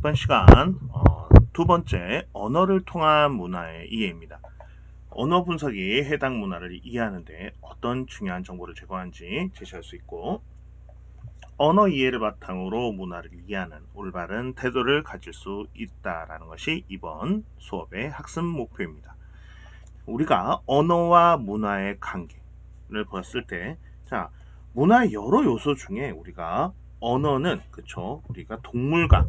이번 시간 두 번째 언어를 통한 문화의 이해입니다. 언어 분석이 해당 문화를 이해하는데 어떤 중요한 정보를 제공하는지 제시할 수 있고, 언어 이해를 바탕으로 문화를 이해하는 올바른 태도를 가질 수 있다라는 것이 이번 수업의 학습 목표입니다. 우리가 언어와 문화의 관계를 보았을 때, 문화의 여러 요소 중에 우리가 언어는 우리가 동물과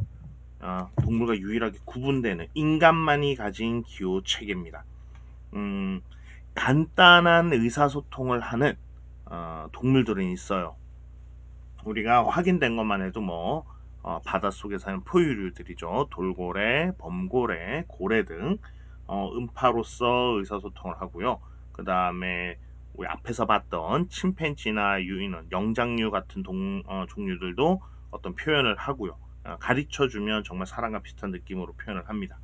유일하게 구분되는 인간만이 가진 기호 체계입니다. 간단한 의사소통을 하는 동물들은 있어요. 우리가 확인된 것만 해도 바닷속에 사는 포유류들이죠. 돌고래, 범고래, 고래 등 음파로서 의사소통을 하고요. 그 다음에 우리 앞에서 봤던 침팬지나 유인원, 영장류 같은 종류들도 어떤 표현을 하고요. 가르쳐주면 정말 사람과 비슷한 느낌으로 표현을 합니다.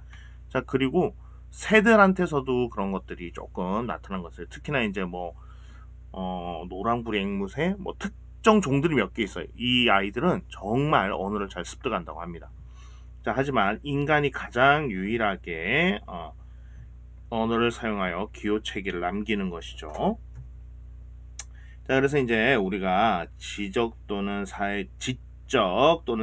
자, 그리고 새들한테서도 그런 것들이 조금 나타난 것을, 특히나 이제 노랑부리 앵무새, 특정 종들이 몇 개 있어요. 이 아이들은 정말 언어를 잘 습득한다고 합니다. 자, 하지만 인간이 가장 유일하게 언어를 사용하여 기호 체계를 남기는 것이죠. 자, 그래서 이제 우리가 지적 또는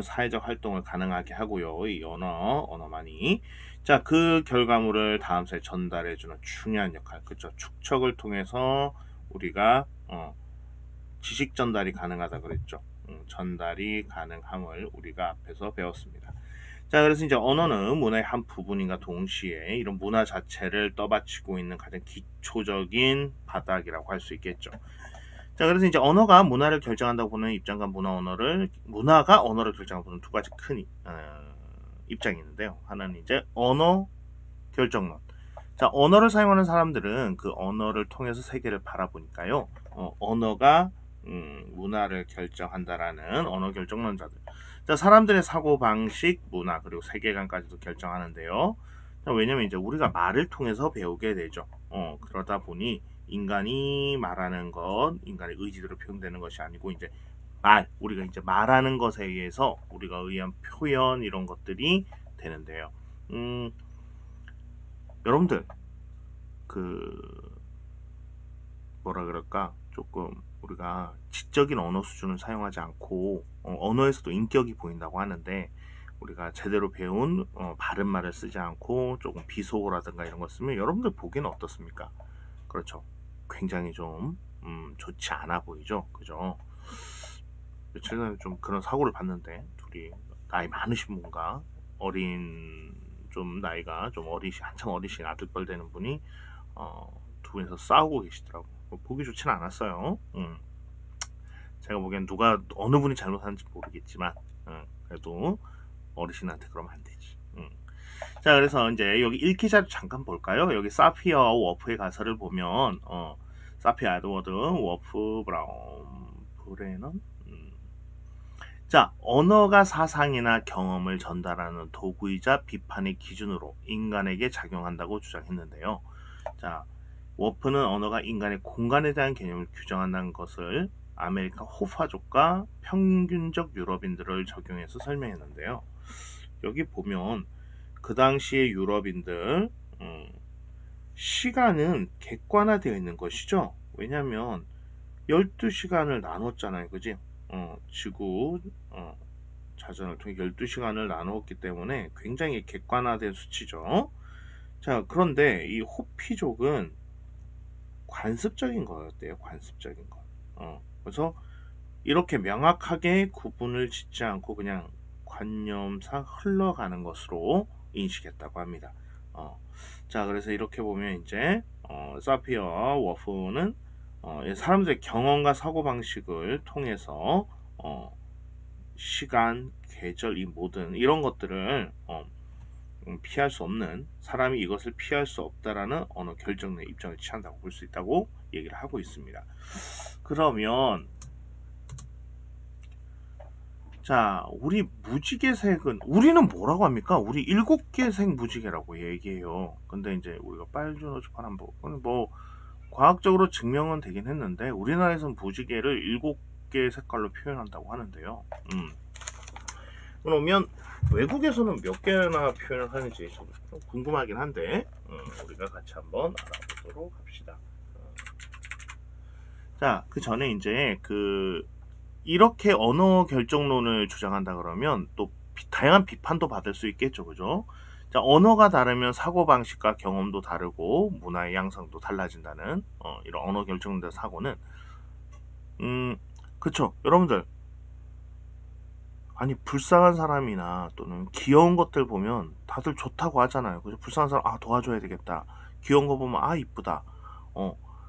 사회적 활동을 가능하게 하고요. 이 언어만이. 자, 그 결과물을 다음 사에 전달해주는 중요한 역할, 축척을 통해서 우리가 지식 전달이 가능하다 그랬죠. 전달이 가능함을 우리가 앞에서 배웠습니다. 자, 그래서 이제 언어는 문화의 한 부분인가 동시에 이런 문화 자체를 떠받치고 있는 가장 기초적인 바닥이라고 할 수 있겠죠. 자, 그래서 이제 언어가 문화를 결정한다고 보는 입장과 문화가 언어를 결정하고 보는 두 가지 큰 입장이 있는데요. 하나는 이제 언어 결정론. 자, 언어를 사용하는 사람들은 그 언어를 통해서 세계를 바라보니까요. 언어가 문화를 결정한다라는 언어 결정론자들. 자, 사람들의 사고 방식, 문화 그리고 세계관까지도 결정하는데요. 자, 왜냐면 이제 우리가 말을 통해서 배우게 되죠. 그러다 보니 인간이 말하는 것, 인간의 의지대로 표현되는 것이 아니고 이제 우리가 이제 말하는 것에 의해서 우리가 의한 표현 이런 것들이 되는데요. 여러분들 조금 우리가 지적인 언어 수준을 사용하지 않고 언어에서도 인격이 보인다고 하는데, 우리가 제대로 배운 바른 말을 쓰지 않고 조금 비속어라든가 이런 거 쓰면 여러분들 보기에는 어떻습니까? 그렇죠. 굉장히 좀 좋지 않아 보이죠. 그죠? 며칠 전에 좀 그런 사고를 봤는데, 둘이 나이 많으신 분과 나이가 좀 한참 어리신 아들뻘 되는 분이 두 분이서 싸우고 계시더라고. 보기 좋지는 않았어요. 제가 보기엔 어느 분이 잘못하는지 모르겠지만 그래도 어르신한테 그러면 안 되지. 자, 그래서 이제 여기 읽기 자료 잠깐 볼까요? 여기 사피어와 워프의 가사를 보면 사피어, 에드워드, 워프, 브라운, 브레넌. 자, 언어가 사상이나 경험을 전달하는 도구이자 비판의 기준으로 인간에게 작용한다고 주장했는데요. 자, 워프는 언어가 인간의 공간에 대한 개념을 규정한다는 것을 아메리카 호파족과 평균적 유럽인들을 적용해서 설명했는데요. 여기 보면 그 당시의 유럽인들 시간은 객관화되어 있는 것이죠. 왜냐하면 12시간을 나눴잖아요. 그지? 지구 자전을 통해 12시간을 나누었기 때문에 굉장히 객관화된 수치죠. 자, 그런데 이 호피족은 관습적인 거였대요. 관습적인 거. 그래서 이렇게 명확하게 구분을 짓지 않고 그냥 관념상 흘러가는 것으로 인식했다고 합니다. 자, 그래서 이렇게 보면 이제 사피어와 워프는 사람들의 경험과 사고방식을 통해서 시간, 계절, 이 모든 이런 것들을 피할 수 없는, 사람이 이것을 피할 수 없다라는 언어 결정의 입장을 취한다고 볼 수 있다고 얘기를 하고 있습니다. 그러면 자, 우리 무지개색은 우리는 뭐라고 합니까? 우리 7개 색 무지개라고 얘기해요. 근데 이제 우리가 빨주노초 파란보, 과학적으로 증명은 되긴 했는데 우리나라에서는 무지개를 7개 색깔로 표현한다고 하는데요. 그러면 외국에서는 몇 개나 표현을 하는지 좀 궁금하긴 한데 우리가 같이 한번 알아보도록 합시다. 자, 그 전에 이제 이렇게 언어 결정론을 주장한다 그러면 또 다양한 비판도 받을 수 있겠죠, 그죠? 자, 언어가 다르면 사고방식과 경험도 다르고 문화의 양상도 달라진다는 이런 언어 결정론의 사고는 그쵸, 여러분들. 아니, 불쌍한 사람이나 또는 귀여운 것들 보면 다들 좋다고 하잖아요. 그죠? 불쌍한 사람, 도와줘야 되겠다. 귀여운 거 보면, 이쁘다.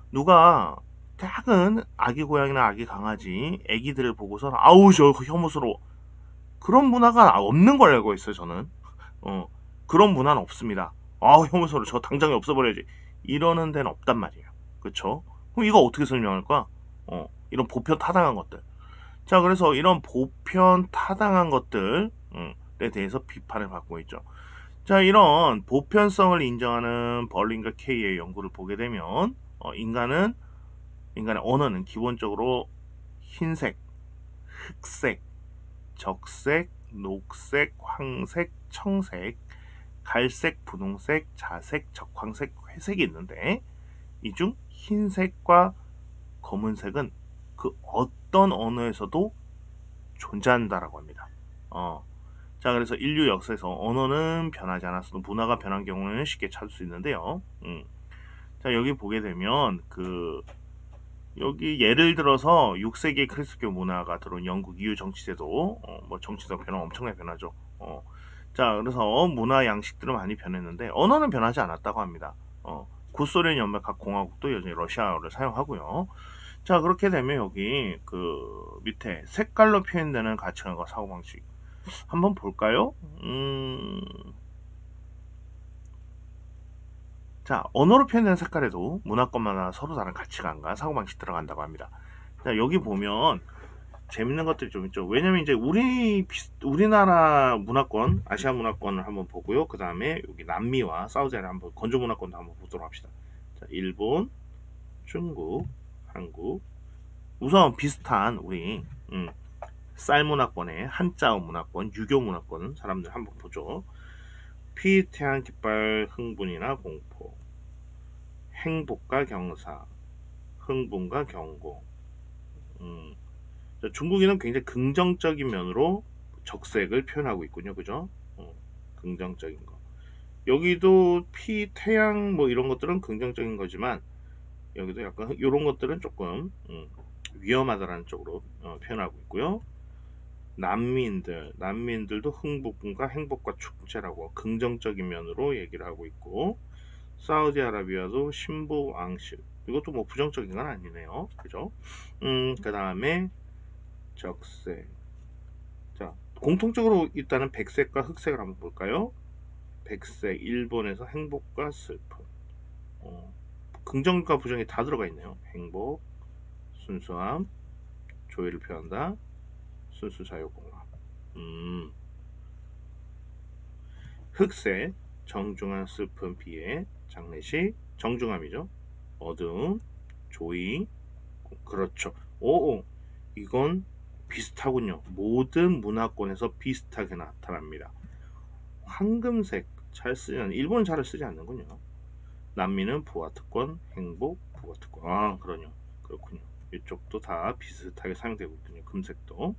누가 작은 아기 고양이나 아기 강아지, 애기들을 보고서는, 아우, 저 혐오스러워. 그런 문화가 없는 걸 알고 있어요, 저는. 그런 문화는 없습니다. 혐오스러워. 저 당장에 없애버려야지. 이러는 데는 없단 말이에요. 그쵸? 그럼 이거 어떻게 설명할까? 이런 보편 타당한 것들. 자, 그래서 이런 보편 타당한 것들에 대해서 비판을 받고 있죠. 자, 이런 보편성을 인정하는 벌린과 케이의 연구를 보게 되면 인간의 언어는 기본적으로 흰색, 흑색, 적색, 녹색, 황색, 청색, 갈색, 분홍색, 자색, 적황색, 회색이 있는데 이 중 흰색과 검은색은 그 어떤 언어에서도 존재한다라고 합니다. 자, 그래서 인류 역사에서 언어는 변하지 않았어도 문화가 변한 경우는 쉽게 찾을 수 있는데요. 자, 여기 보게 되면 여기 예를 들어서 6세기 크리스토교 문화가 들어온 영국 이후 정치제도 뭐 정치적 변화 엄청나게 변하죠. 자, 그래서 문화 양식들은 많이 변했는데 언어는 변하지 않았다고 합니다. 구소련 연맹 각 공화국도 여전히 러시아어를 사용하고요. 자, 그렇게 되면 여기 밑에 색깔로 표현되는 가치관과 사고방식 한번 볼까요? 자, 언어로 표현되는 색깔에도 문화권마다 서로 다른 가치관과 사고방식 들어간다고 합니다. 자, 여기 보면 재밌는 것들이 좀 있죠. 왜냐면 이제 우리나라 문화권, 아시아 문화권을 한번 보고요. 그 다음에 여기 남미와 사우디아라비아 한번 건조 문화권도 한번 보도록 합시다. 자, 일본, 중국, 한국. 우선 비슷한 우리 쌀 문화권의 한자어 문화권, 유교 문화권 사람들 한번 보죠. 피태한 깃발 흥분이나 공포, 행복과 경사, 흥분과 경고. 중국인은 굉장히 긍정적인 면으로 적색을 표현하고 있군요. 그죠? 긍정적인 거. 여기도 피, 태양 뭐 이런 것들은 긍정적인 거지만 여기도 약간 이런 것들은 조금 위험하다라는 쪽으로 표현하고 있고요. 난민들도 흥분과 행복과 축제라고 긍정적인 면으로 얘기를 하고 있고, 사우디아라비아도 신부 왕실, 이것도 뭐 부정적인 건 아니네요. 그죠? 그 다음에 적색. 자, 공통적으로 일단은 백색과 흑색을 한번 볼까요? 백색, 일본에서 행복과 슬픔. 긍정과 부정이 다 들어가 있네요. 행복, 순수함, 조의를 표현한다. 순수 자유공감. 흑색, 정중한 슬픔, 비애, 장례식, 정중함이죠. 어두움, 조의, 그렇죠. 오, 이건 비슷하군요. 모든 문화권에서 비슷하게 나타납니다. 황금색, 잘 쓰는, 일본은 잘 쓰지 않는군요. 남미는 부하특권, 행복, 부하특권. 그렇군요. 이쪽도 다 비슷하게 사용되고 있군요. 금색도.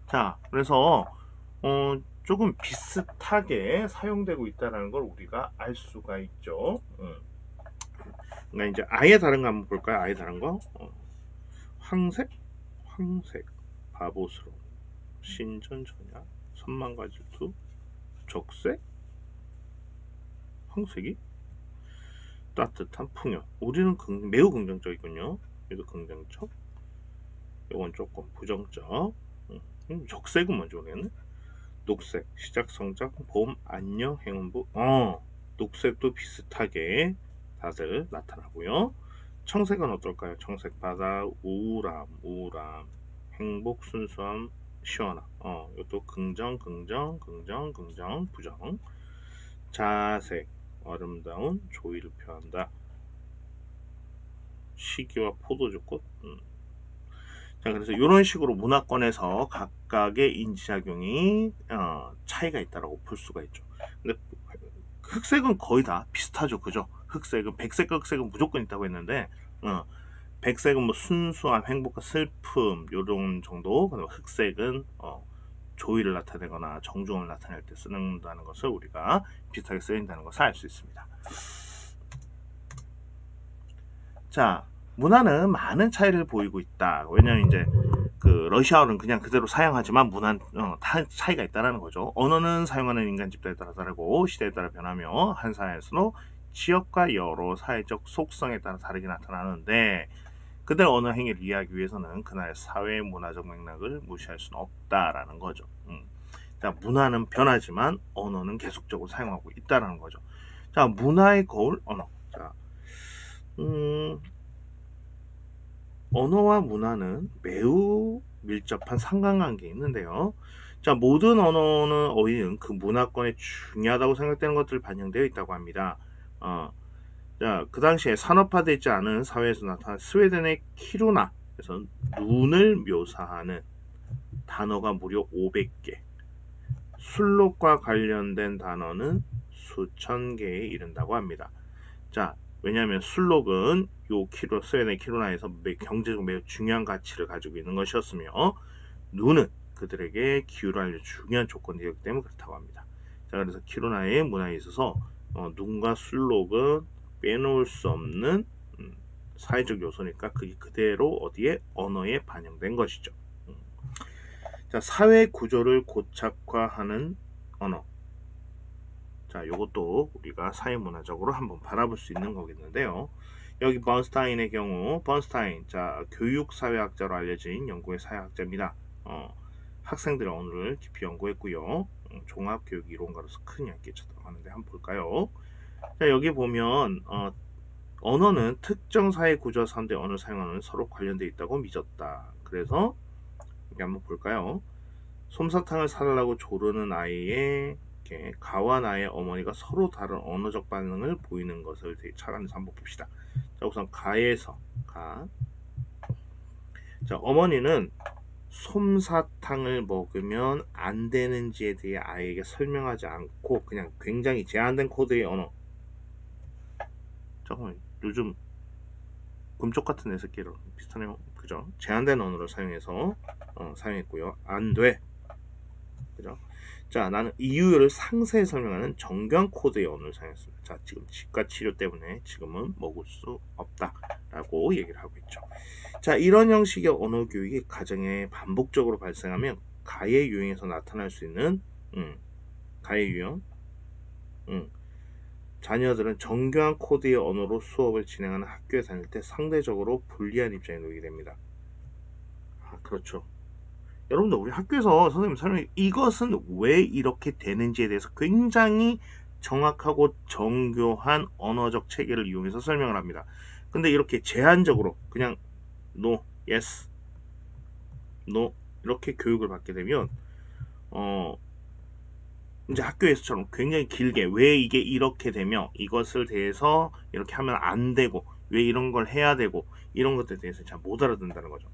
자, 그래서 조금 비슷하게 사용되고 있다는 걸 우리가 알 수가 있죠. 그러니까 이제 아예 다른 거 한번 볼까요? 아예 다른 거. 황색, 바보스러움, 신전전야, 선망과 질투, 적색, 황색이 따뜻한 풍요. 우리는 매우 긍정적이군요. 얘도 긍정적. 이건 조금 부정적. 적색은 뭔지 모르겠네. 녹색, 시작, 성장, 봄, 안녕, 행운부. 녹색도 비슷하게 다들 나타나고요. 청색은 어떨까요? 청색, 바다, 우울함, 행복, 순수함, 시원함. 이것도 긍정, 부정. 자색, 아름다운 조의를 표한다. 시기와 포도주꽃. 자, 그래서 이런 식으로 문화권에서 각각의 인지작용이 차이가 있다라고 볼 수가 있죠. 근데 흑색은 거의 다 비슷하죠, 그죠? 흑색은 백색과 흑색은 무조건 있다고 했는데, 백색은 뭐 순수한 행복과 슬픔 요런 정도, 그다음에 흑색은 조의를 나타내거나 정중을 나타낼 때 쓰는다는 것을 우리가 비슷하게 쓰인다는 것을 알 수 있습니다. 자, 문화는 많은 차이를 보이고 있다. 왜냐하면 이제 그 러시아어는 그냥 그대로 사용하지만 문화는 차이가 있다라는 거죠. 언어는 사용하는 인간 집단에 따라 다르고 시대에 따라 변하며 한 사회에서도 지역과 여러 사회적 속성에 따라 다르게 나타나는데, 그들 언어 행위를 이해하기 위해서는 그날의 사회 문화적 맥락을 무시할 수는 없다라는 거죠. 자, 문화는 변하지만 언어는 계속적으로 사용하고 있다라는 거죠. 자, 문화의 거울 언어. 자, 언어와 문화는 매우 밀접한 상관관계에 있는데요. 자, 모든 언어는 어휘는 그 문화권에 중요하다고 생각되는 것들을 반영되어 있다고 합니다. 자, 그 당시에 산업화되지 않은 사회에서 나타난 스웨덴의 키루나에서 눈을 묘사하는 단어가 무려 500개, 술록과 관련된 단어는 수천 개에 이른다고 합니다. 자, 왜냐하면 술록은 스웨덴의 키루나에서 경제적 매우 중요한 가치를 가지고 있는 것이었으며, 눈은 그들에게 기후를 알려 중요한 조건이기 때문에 그렇다고 합니다. 자, 그래서 키루나의 문화에 있어서 눈과 술록은 빼놓을 수 없는 사회적 요소니까 그게 그대로 어디에 언어에 반영된 것이죠. 자, 사회 구조를 고착화하는 언어. 자, 이것도 우리가 사회문화적으로 한번 바라볼 수 있는 거겠는데요. 여기 번스타인의 경우, 자, 교육사회학자로 알려진 영국의 사회학자입니다. 학생들의 언어를 깊이 연구했고요. 종합교육 이론가로서 큰 영향을 끼쳤다고 하는데 한번 볼까요? 자, 여기 보면 언어는 특정 사회 구조와 사람들의 언어를 사용하는 서로 관련되어 있다고 믿었다. 그래서 여기 한번 볼까요? 솜사탕을 사달라고 조르는 아이의 가와 나의 어머니가 서로 다른 언어적 반응을 보이는 것을 착안해서 한번 봅시다. 자, 우선 가에서 가. 자, 어머니는 솜사탕을 먹으면 안 되는지에 대해 아이에게 설명하지 않고 그냥 굉장히 제한된 코드의 언어. 잠깐만, 요즘 금쪽 같은 애 새끼랑 비슷하네요. 그죠? 제한된 언어를 사용해서 사용했고요. 안 돼. 그죠? 자, 나는 이유를 상세히 설명하는 정교한 코드의 언어를 사용했습니다. 자, 지금 치과 치료 때문에 지금은 먹을 수 없다라고 얘기를 하고 있죠. 자, 이런 형식의 언어 교육이 가정에 반복적으로 발생하면 가해 유형에서 나타날 수 있는 가해 유형. 자녀들은 정교한 코드의 언어로 수업을 진행하는 학교에 다닐 때 상대적으로 불리한 입장에 놓이게 됩니다. 그렇죠. 여러분들, 우리 학교에서 선생님 설명해 이것은 왜 이렇게 되는지에 대해서 굉장히 정확하고 정교한 언어적 체계를 이용해서 설명을 합니다. 근데 이렇게 제한적으로 그냥 no, yes, no 이렇게 교육을 받게 되면 이제 학교에서처럼 굉장히 길게 왜 이게 이렇게 되며 이것을 대해서 이렇게 하면 안 되고 왜 이런 걸 해야 되고 이런 것들에 대해서 잘 못 알아듣는다는 거죠.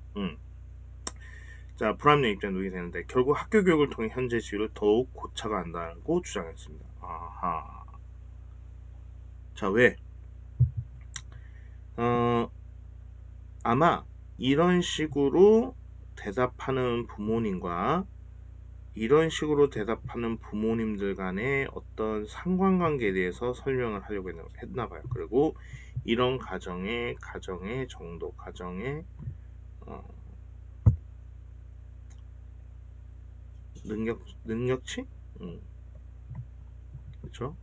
자, 불합리한 입장에 놓이게 되는데 결국 학교 교육을 통해 현재 지위를 더욱 고착화한다고 주장했습니다. 아하. 자, 왜? 아마 이런 식으로 대답하는 부모님과 이런 식으로 대답하는 부모님들 간의 어떤 상관관계에 대해서 설명을 하려고 했나 봐요. 그리고 이런 가정의 정도, 가정의 능력치? 그렇죠?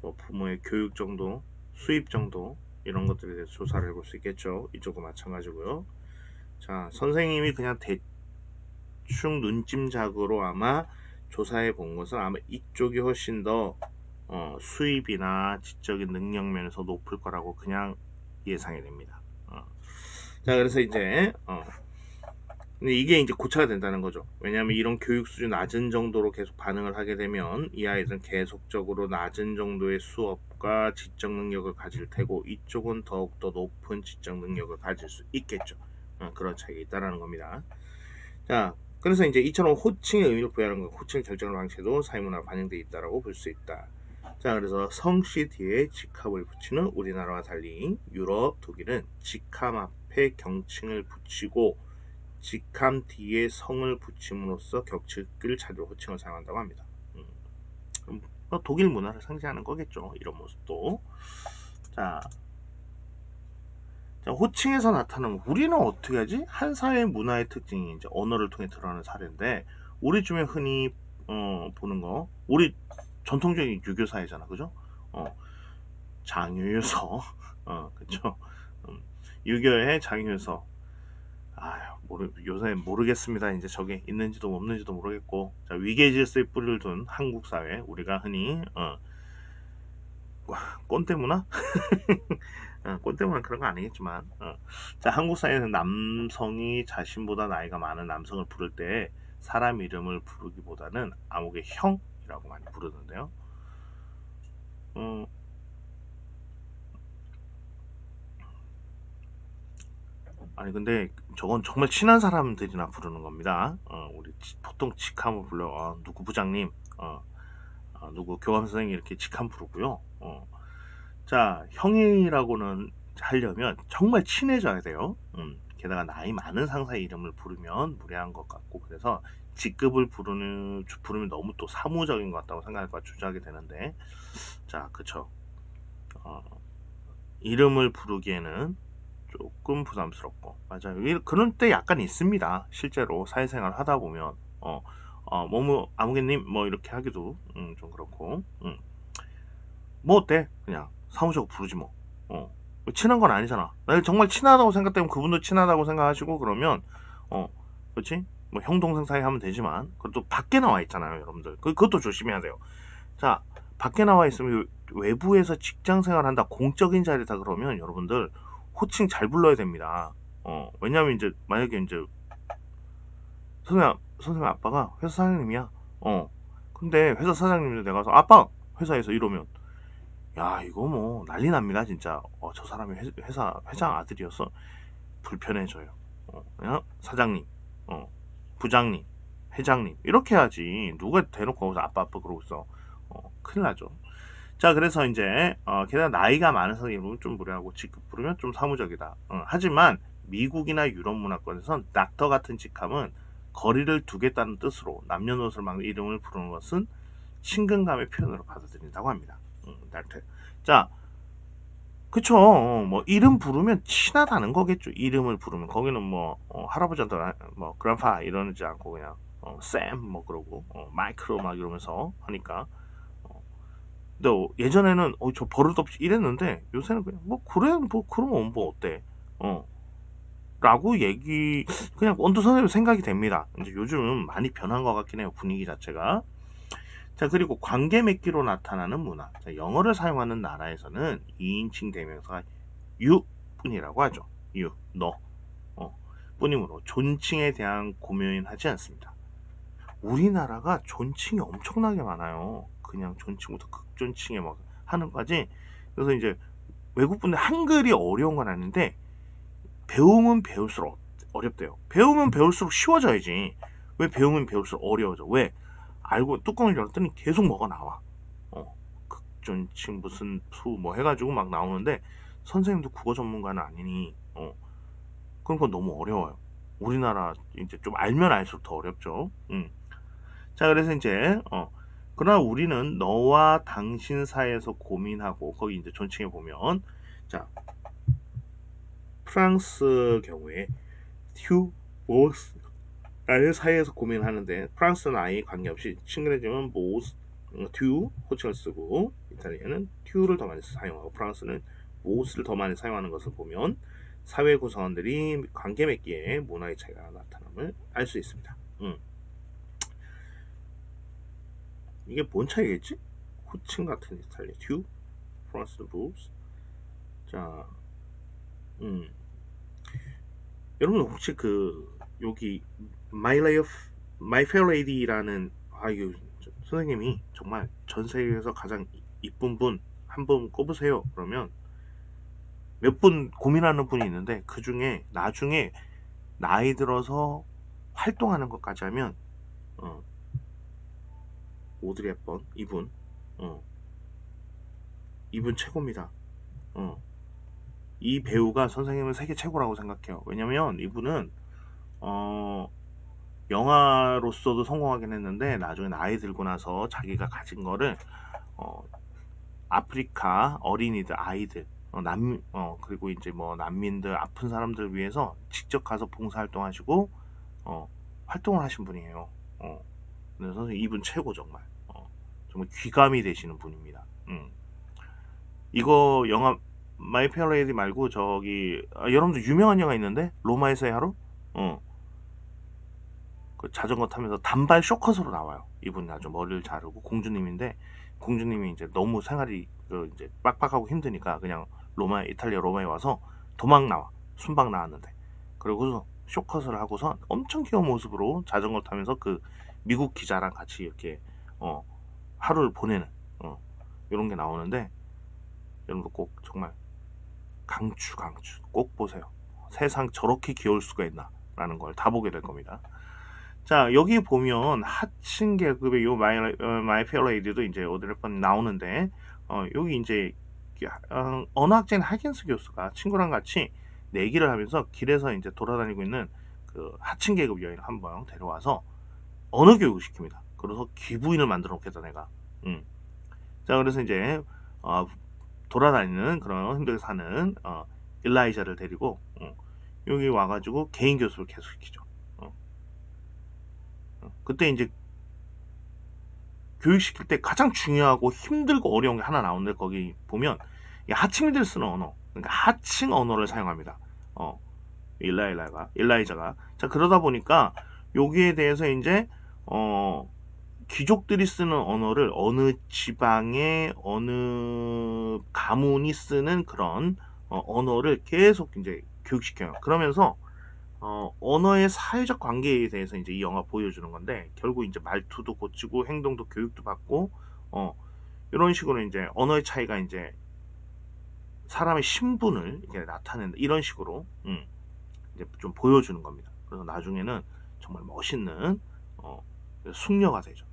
뭐 부모의 교육 정도, 수입 정도 이런 것들에 대해서 조사를 해볼 수 있겠죠. 이쪽도 마찬가지고요. 자, 선생님이 그냥 대충 눈찜작으로 아마 조사해 본 것은 아마 이쪽이 훨씬 더 수입이나 지적인 능력 면에서 높을 거라고 그냥 예상이 됩니다. 자, 그래서 이제 근데 이게 이제 고쳐야 된다는 거죠. 왜냐하면 이런 교육 수준 낮은 정도로 계속 반응을 하게 되면 이 아이들은 계속적으로 낮은 정도의 수업과 지적 능력을 가질 테고 이쪽은 더욱더 높은 지적 능력을 가질 수 있겠죠. 그런 차이가 있다라는 겁니다. 자, 그래서 이제 이처럼 호칭의 의미를 부여하는 것, 호칭을 결정하는 방식에도 사회문화가 반영되어 있다라고 볼 수 있다. 자, 그래서 성씨 뒤에 직함을 붙이는 우리나라와 달리 유럽, 독일은 직함 앞에 경칭을 붙이고 직함 뒤에 성을 붙임으로써 격식을 찾으러 호칭을 사용한다고 합니다. 독일 문화를 상징하는 거겠죠. 이런 모습도. 자, 호칭에서 나타나면 우리는 어떻게 하지? 한 사회의 문화의 특징이 이제 언어를 통해 드러나는 사례인데 우리 중에 흔히 보는 거, 우리 전통적인 유교 사회잖아, 그죠? 장유유서, 그죠? 유교의 장유유서. 요새 모르겠습니다. 이제 저게 있는지도 없는지도 모르겠고, 자, 위계 질서에 뿌리를 둔 한국 사회, 우리가 흔히 꼰대 문화? 꼰대 문화 그런 거 아니겠지만, 자, 한국 사회에서 남성이 자신보다 나이가 많은 남성을 부를 때 사람 이름을 부르기보다는 아무개 형이라고 많이 부르는데요. 아니 근데 저건 정말 친한 사람들이나 부르는 겁니다. 우리 보통 직함을 불러. 누구 부장님, 누구 교감 선생님 이렇게 직함 부르고요. 자, 형이라고는 하려면 정말 친해져야 돼요. 게다가 나이 많은 상사의 이름을 부르면 무례한 것 같고, 그래서 직급을 부르면 너무 또 사무적인 것 같다고 생각할까 주저하게 되는데, 자, 그쵸. 이름을 부르기에는 조금 부담스럽고, 맞아요. 그런 때 약간 있습니다. 실제로 사회생활 하다 보면 아무개님 뭐 이렇게 하기도 좀 그렇고, 뭐 어때? 그냥 사무적으로 부르지 뭐. 친한 건 아니잖아. 나 정말 친하다고 생각되면 그분도 친하다고 생각하시고, 그러면 그렇지? 뭐 형 동생 사이 하면 되지만, 그래도 밖에 나와 있잖아요, 여러분들. 그것도 조심해야 돼요. 자, 밖에 나와 있으면 외부에서 직장 생활한다, 공적인 자리다 그러면 여러분들 호칭 잘 불러야 됩니다. 왜냐면 이제 만약에 이제 선생님 아빠가 회사 사장님이야. 근데 회사 사장님인데 내가 가서 아빠 회사에서 이러면, 야, 이거 뭐 난리 납니다, 진짜. 저 사람이 회사 회장 아들이었어. 불편해져요. 그냥 사장님, 부장님, 회장님 이렇게 해야지. 누가 대놓고 거기서 아빠 그러고 있어. 큰일 나죠. 자, 그래서 이제 게다가 나이가 많은 선생님은 좀 무례하고 직급 부르면 좀 사무적이다. 하지만 미국이나 유럽 문화권에선 닥터 같은 직함은 거리를 두겠다는 뜻으로 남녀노소를 막 이름을 부르는 것은 친근감의 표현으로 받아들인다고 합니다. 닥터. 자, 그쵸. 뭐 이름 부르면 친하다는 거겠죠. 이름을 부르면 거기는 뭐 할아버지한테 뭐 그란파 이러지 않고 그냥 샘 뭐 그러고 마이크로 막 이러면서 하니까. 근데 예전에는 저 버릇없이 이랬는데 요새는 그냥 뭐 그래 뭐 그러면 뭐 어때 라고 그냥 언뜻 생각이 됩니다. 이제 요즘 많이 변한 것 같긴 해요, 분위기 자체가. 자, 그리고 관계 맺기로 나타나는 문화. 자, 영어를 사용하는 나라에서는 2인칭 대명사가 you뿐이라고 하죠. you, 너 뿐이므로 존칭에 대한 고민은 하지 않습니다. 우리나라가 존칭이 엄청나게 많아요. 그냥 존칭부터 극존칭에 막 하는 거지. 그래서 이제 외국분들 한글이 어려운 건 아닌데 배우면 배울수록 어렵대요. 배우면 배울수록 쉬워져야지. 왜 배우면 배울수록 어려워져? 왜? 알고 뚜껑을 열었더니 계속 뭐가 나와. 극존칭 무슨 수 뭐 해가지고 막 나오는데 선생님도 국어 전문가는 아니니 그런 건 너무 어려워요. 우리나라 이제 좀 알면 알수록 더 어렵죠. 자, 그래서 이제 그러나 우리는 너와 당신 사이에서 고민하고, 거기 이제 존칭해 보면, 자, 프랑스 경우에 튜 모스 나의 사이에서 고민하는데, 프랑스는 아예 관계없이 친근해지면 모스 튜 호칭을 쓰고, 이탈리아는 튜를 더 많이 사용하고 프랑스는 모스를 더 많이 사용하는 것을 보면 사회 구성원들이 관계 맺기에 문화의 차이가 나타남을 알 수 있습니다. 이게 뭔 차이겠지? 호칭 같은 이탈리아 튜, 프랑스 모스. 자, 여러분 혹시 여기 My Fair Lady라는 이거 선생님이 정말 전 세계에서 가장 이쁜 분 한 분 꼽으세요. 그러면 몇 분 고민하는 분이 있는데 그 중에 나중에 나이 들어서 활동하는 것까지 하면 오드리 헵번 이분 최고입니다. 이 배우가 선생님은 세계 최고라고 생각해요. 왜냐면 이분은 영화로서도 성공하긴 했는데 나중에 나이 들고 나서 자기가 가진 거를 아프리카 어린이들, 아이들, 그리고 이제 뭐 난민들, 아픈 사람들 위해서 직접 가서 봉사활동하시고 활동을 하신 분이에요. 그래서 선생님 이분 최고 정말 정말 귀감이 되시는 분입니다. 이거 영화 마이 페어 레이디 말고 저기 여러분들 유명한 영화 있는데 로마에서의 하루? 그 자전거 타면서 단발 쇼컷으로 나와요. 이분 아주 머리를 자르고 공주님인데 공주님이 이제 너무 생활이 이제 빡빡하고 힘드니까 그냥 이탈리아 로마에 와서 도망 나와. 순방 나왔는데 그러고서 쇼컷을 하고서 엄청 귀여운 모습으로 자전거 타면서 그 미국 기자랑 같이 이렇게 하루를 보내는 이런 게 나오는데 여러분도 꼭 정말 강추 꼭 보세요. 세상 저렇게 귀여울 수가 있나 라는 걸 다 보게 될 겁니다. 자, 여기 보면 하층 계급의 요 마이 페어 레이디도 이제 오드리 헵번 나오는데 여기 이제 언어학자인 하긴스 교수가 친구랑 같이 내기를 하면서 길에서 이제 돌아다니고 있는 그 하층 계급 여인을 한번 데려와서 언어 교육을 시킵니다. 그래서 귀부인을 만들어 놓겠다 내가. 자, 그래서 이제 돌아다니는 그런 힘들게 사는 일라이자를 데리고 여기 와가지고 개인 교수를 계속 시키죠. 그때 이제 교육시킬 때 가장 중요하고 힘들고 어려운 게 하나 나오는데 거기 보면 하층민들 쓰는 언어, 그러니까 하층 언어를 사용합니다. 일라이자가. 자, 그러다 보니까 여기에 대해서 이제 귀족들이 쓰는 언어를 어느 지방의 어느 가문이 쓰는 그런 언어를 계속 이제 교육시켜요. 그러면서 언어의 사회적 관계에 대해서 이제 이 영화 보여주는 건데 결국 이제 말투도 고치고 행동도 교육도 받고 이런 식으로 이제 언어의 차이가 이제 사람의 신분을 이렇게 나타낸다 이런 식으로 이제 좀 보여주는 겁니다. 그래서 나중에는 정말 멋있는 숙녀가 되죠.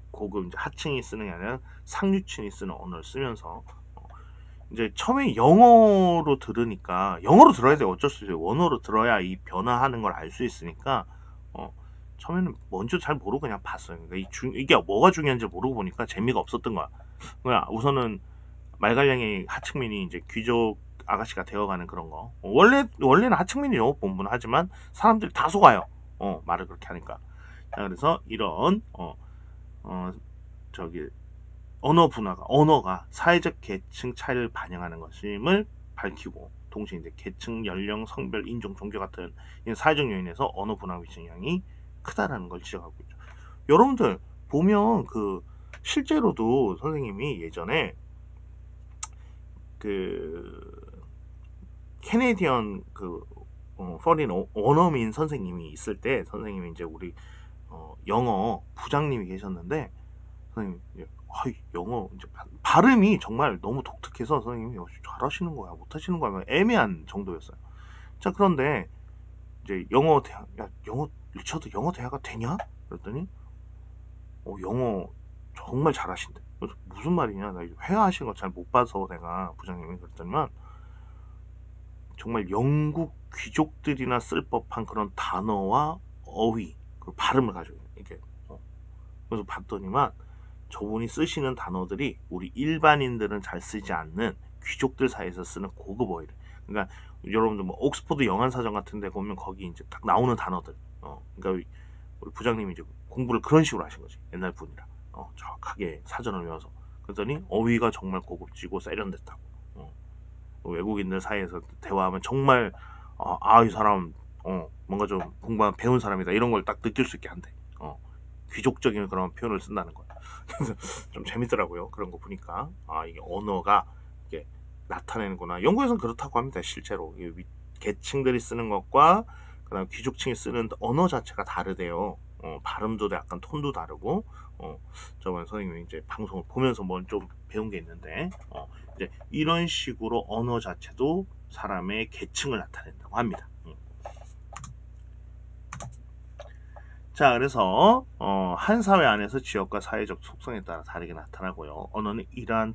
고급 이제 하층이 쓰는 게 아니라 상류층이 쓰는 언어를 쓰면서 이제 처음에 영어로 들으니까 영어로 들어야 돼요. 어쩔 수 없어요. 원어로 들어야 이 변화하는 걸 알 수 있으니까 처음에는 뭔지도 잘 모르고 그냥 봤어요. 그러니까 이게 뭐가 중요한지 모르고 보니까 재미가 없었던 거야. 그냥 우선은 말갈량이 하층민이 이제 귀족 아가씨가 되어가는 그런 거. 원래는 하층민이 영어 본분 하지만 사람들이 다 속아요. 말을 그렇게 하니까. 자, 그래서 이런 저기 언어가 사회적 계층 차이를 반영하는 것임을 밝히고 동시에 이제 계층, 연령, 성별, 인종, 종교 같은 사회적 요인에서 언어 분화의 영향이 크다라는 걸 지적하고 있죠. 여러분들 보면 그 실제로도 선생님이 예전에 그 캐네디언 그 퍼린 원어민 선생님이 있을 때 선생님이 이제 우리 영어 부장님이 계셨는데 선생님 영어 이제 발음이 정말 너무 독특해서 선생님이 잘하시는 거야 못하시는 거야 애매한 정도였어요. 자, 그런데 이제 리처드 영어 대화가 되냐? 그랬더니 영어 정말 잘하신대. 그래서 무슨 말이냐? 나 회화하시는 거 잘 못 봐서 내가 부장님이 그랬더니만 정말 영국 귀족들이나 쓸 법한 그런 단어와 어휘 그 발음을 가지고 이렇게 그래서 봤더니만 저분이 쓰시는 단어들이 우리 일반인들은 잘 쓰지 않는 귀족들 사이에서 쓰는 고급 어휘를. 그러니까 여러분들 뭐 옥스퍼드 영한사전 같은 데 보면 거기 이제 딱 나오는 단어들. 그러니까 우리 부장님이 이제 공부를 그런 식으로 하신 거지. 옛날 분이라. 정확하게 사전을 외워서. 그랬더니 어휘가 정말 고급지고 세련됐다고. 외국인들 사이에서 대화하면 정말 이 사람 뭔가 좀 배운 사람이다. 이런 걸 딱 느낄 수 있게 한대. 귀족적인 그런 표현을 쓴다는 거야. 그래서 좀 재밌더라고요. 그런 거 보니까 이게 언어가 이게 나타내는구나. 영국에서는 그렇다고 합니다. 실제로 계층들이 쓰는 것과 그다음 귀족층이 쓰는 언어 자체가 다르대요. 발음도 약간 톤도 다르고 저번 선생님이 이제 방송을 보면서 뭘 좀 배운 게 있는데 이제 이런 식으로 언어 자체도 사람의 계층을 나타낸다고 합니다. 자, 그래서 한 사회 안에서 지역과 사회적 속성에 따라 다르게 나타나고요. 언어는 이러한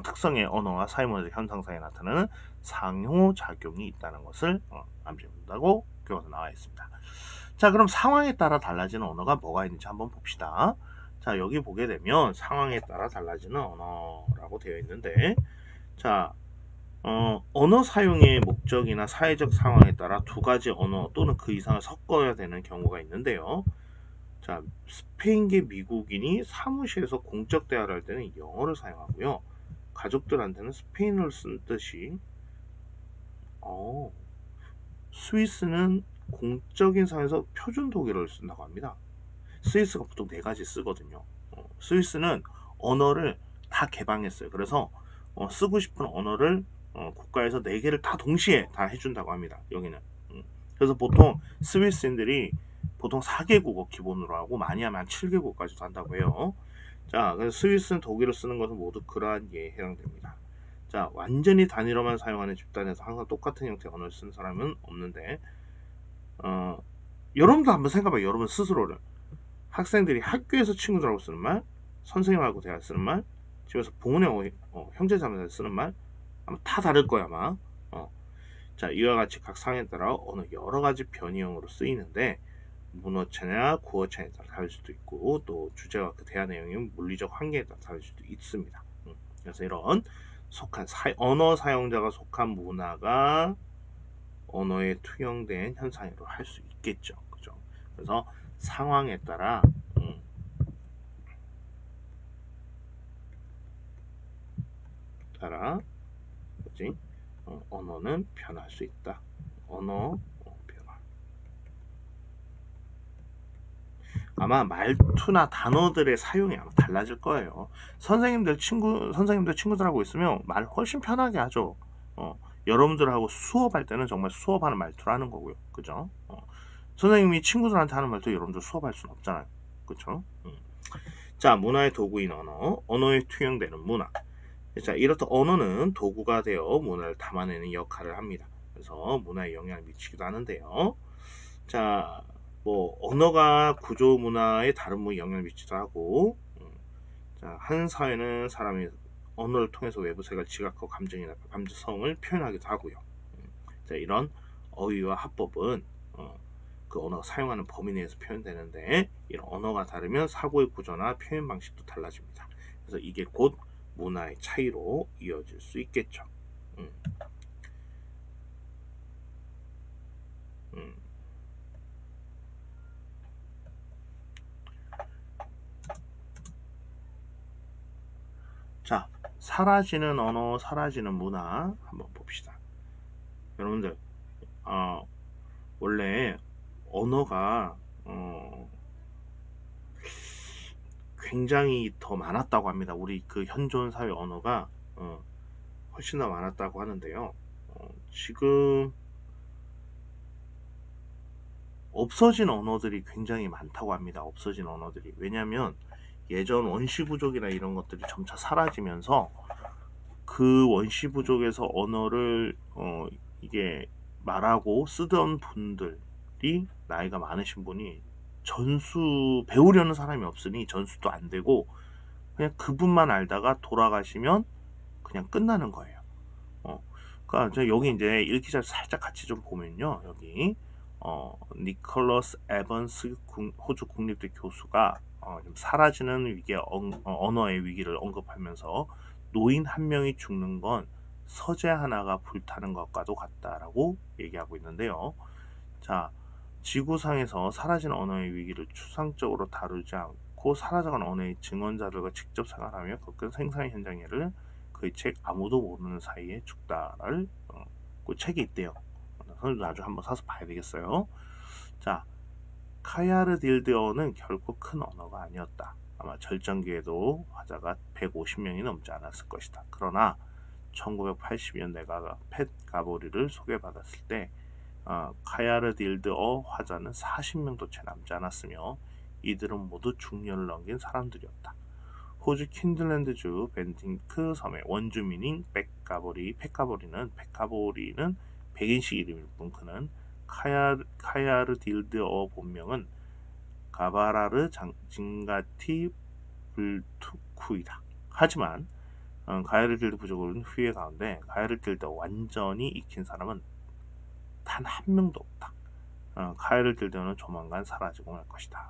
특성의 언어와 사회문화적 현상 사이에 나타나는 상호작용이 있다는 것을 암시한다고 교과서 나와 있습니다. 자, 그럼 상황에 따라 달라지는 언어가 뭐가 있는지 한번 봅시다. 자, 여기 보게 되면 상황에 따라 달라지는 언어라고 되어 있는데, 자, 언어 사용의 목적이나 사회적 상황에 따라 두 가지 언어 또는 그 이상을 섞어야 되는 경우가 있는데요. 자, 스페인계 미국인이 사무실에서 공적 대화를 할 때는 영어를 사용하고요. 가족들한테는 스페인어를 쓴 뜻이, 스위스는 공적인 상에서 표준 독일어를 쓴다고 합니다. 스위스가 보통 네 가지 쓰거든요. 스위스는 언어를 다 개방했어요. 그래서 쓰고 싶은 언어를 국가에서 네 개를 다 동시에 다 해준다고 합니다. 여기는. 그래서 보통 스위스인들이 보통 4개국어 기본으로 하고 많이 하면 7개국까지도 한다고 해요. 자, 그래서 스위스는 독일을 쓰는 것은 모두 그러한 예에 해당됩니다. 자, 완전히 단일어만 사용하는 집단에서 항상 똑같은 형태의 언어를 쓰는 사람은 없는데, 여러분도 한번 생각해봐요. 여러분 스스로를. 학생들이 학교에서 친구들하고 쓰는 말, 선생님하고 대화 쓰는 말, 집에서 부모님, 형제자매한테 쓰는 말, 아마 다 다를 거야, 아마. 자, 이와 같이 각 상황에 따라 어느 여러 가지 변이형으로 쓰이는데, 문어체나 구어체에 따라 다를 수도 있고, 또 주제와 그 대화 내용이 물리적 한계에 따라 다를 수도 있습니다. 그래서 이런 언어 사용자가 속한 문화가 언어에 투영된 현상으로 할 수 있겠죠. 그죠? 그래서 상황에 따라 뭐지? 언어는 변할 수 있다. 언어 변화. 아마 말투나 단어들의 사용이 아마 달라질 거예요. 선생님들 친구들하고 있으면 말 훨씬 편하게 하죠. 여러분들하고 수업할 때는 정말 수업하는 말투를 하는 거고요. 그죠? 선생님이 친구들한테 하는 말투 여러분들 수업할 수는 없잖아요. 그쵸? 자, 문화의 도구인 언어에 투영되는 문화. 자, 이렇듯 언어는 도구가 되어 문화를 담아내는 역할을 합니다. 그래서 문화에 영향을 미치기도 하는데요. 자, 뭐 언어가 구조 문화에 다른 영향을 미치기도 하고, 자, 한 사회는 사람이 언어를 통해서 외부 세계를 지각하고 감정성을 표현하기도 하고요. 자, 이런 어휘와 합법은 그 언어가 사용하는 범위 내에서 표현되는데, 이런 언어가 다르면 사고의 구조나 표현 방식도 달라집니다. 그래서 이게 곧 문화의 차이로 이어질 수 있겠죠. 자, 사라지는 언어, 사라지는 문화 한번 봅시다. 여러분들, 원래 언어가 굉장히 더 많았다고 합니다. 우리 그 현존 사회 언어가 훨씬 더 많았다고 하는데요. 지금 없어진 언어들이 굉장히 많다고 합니다. 없어진 언어들이. 왜냐하면 예전 원시 부족이나 이런 것들이 점차 사라지면서 그 원시 부족에서 언어를 이게 말하고 쓰던 분들이 나이가 많으신 분이 배우려는 사람이 없으니 전수도 안 되고 그냥 그분만 알다가 돌아가시면 그냥 끝나는 거예요. 그러니까 여기 이제 읽기 잘 살짝 같이 좀 보면요. 여기 니콜러스 에번스 호주 국립대 교수가 좀 사라지는 언어의 위기를 언급하면서 노인 한 명이 죽는 건 서재 하나가 불타는 것과도 같다라고 얘기하고 있는데요. 자, 지구상에서 사라진 언어의 위기를 추상적으로 다루지 않고 사라져간 언어의 증언자들과 직접 생활하며 겪은 생사의 현장에를 그의 책 아무도 모르는 사이에 죽다를 그 책이 있대요. 선생님도 나중에 한번 사서 봐야 되겠어요. 자, 카야르딜드어는 결코 큰 언어가 아니었다. 아마 절정기에도 화자가 150명이 넘지 않았을 것이다. 그러나 1980년 내가 팻 가보리를 소개받았을 때 카야르딜드어 화자는 40명도 채 남지 않았으며 이들은 모두 중년을 넘긴 사람들이었다. 호주 퀸즐랜드주 벤팅크 섬의 원주민인 팻가보리는 백인식 이름일 뿐 그는 카야르딜드어 본명은 가바라르 징가티 불투쿠이다. 하지만 가야르딜드 부족은 후예 가운데 가야르딜드 완전히 익힌 사람은 단 한 명도 없다. 가야르딜드는 조만간 사라지고 말 것이다.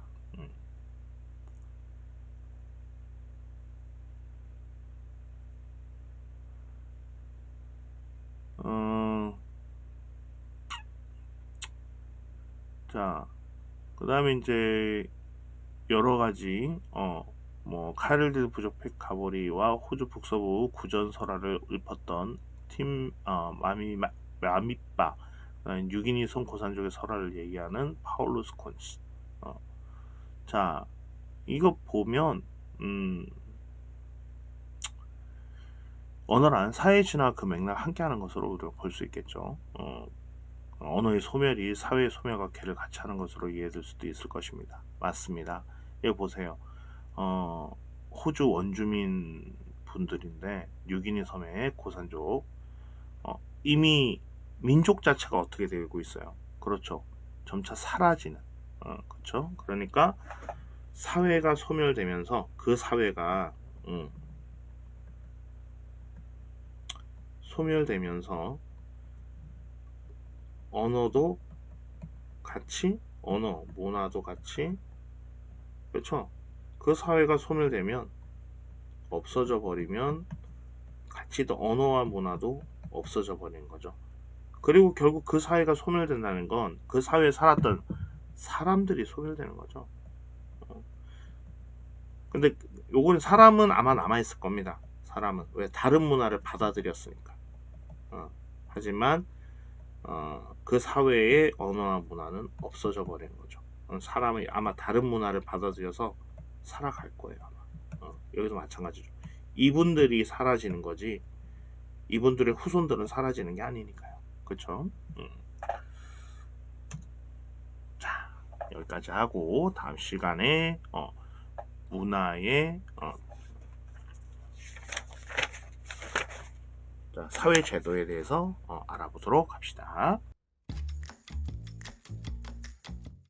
자, 그 다음에 이제 여러 가지 뭐 카일드 부족팩 가보리와 호주 북서부 구전 설화를 읊었던 팀 마미빠 6인이 성 고산족의 설화를 얘기하는 파울루스 콘스. 자, 이거 보면 언어란 사회 진화 그 맥락 함께하는 것으로 우리가 볼 수 있겠죠. 언어의 소멸이 사회의 소멸과 개를 같이 하는 것으로 이해될 수도 있을 것입니다. 맞습니다. 여기 보세요. 호주 원주민 분들인데 6인이 섬의 고산족 이미 민족 자체가 어떻게 되고 있어요? 그렇죠. 점차 사라지는 그렇죠. 그러니까 사회가 소멸되면서 그 사회가 소멸되면서 언어도 같이 언어 문화도 같이 그렇죠. 그 사회가 소멸되면 없어져 버리면 같이 또 언어와 문화도 없어져 버리는 거죠. 그리고 결국 그 사회가 소멸된다는 건 그 사회에 살았던 사람들이 소멸되는 거죠. 근데 요거는 사람은 아마 남아있을 겁니다. 사람은 왜 다른 문화를 받아들였으니까. 하지만 그 사회의 언어와 문화는 없어져 버리는 거죠. 사람이 아마 다른 문화를 받아들여서 살아갈 거예요. 아마. 여기도 마찬가지죠. 이분들이 사라지는 거지 이분들의 후손들은 사라지는 게 아니니까요. 그렇죠? 자, 여기까지 하고 다음 시간에 문화의 사회 제도에 대해서 알아보도록 합시다.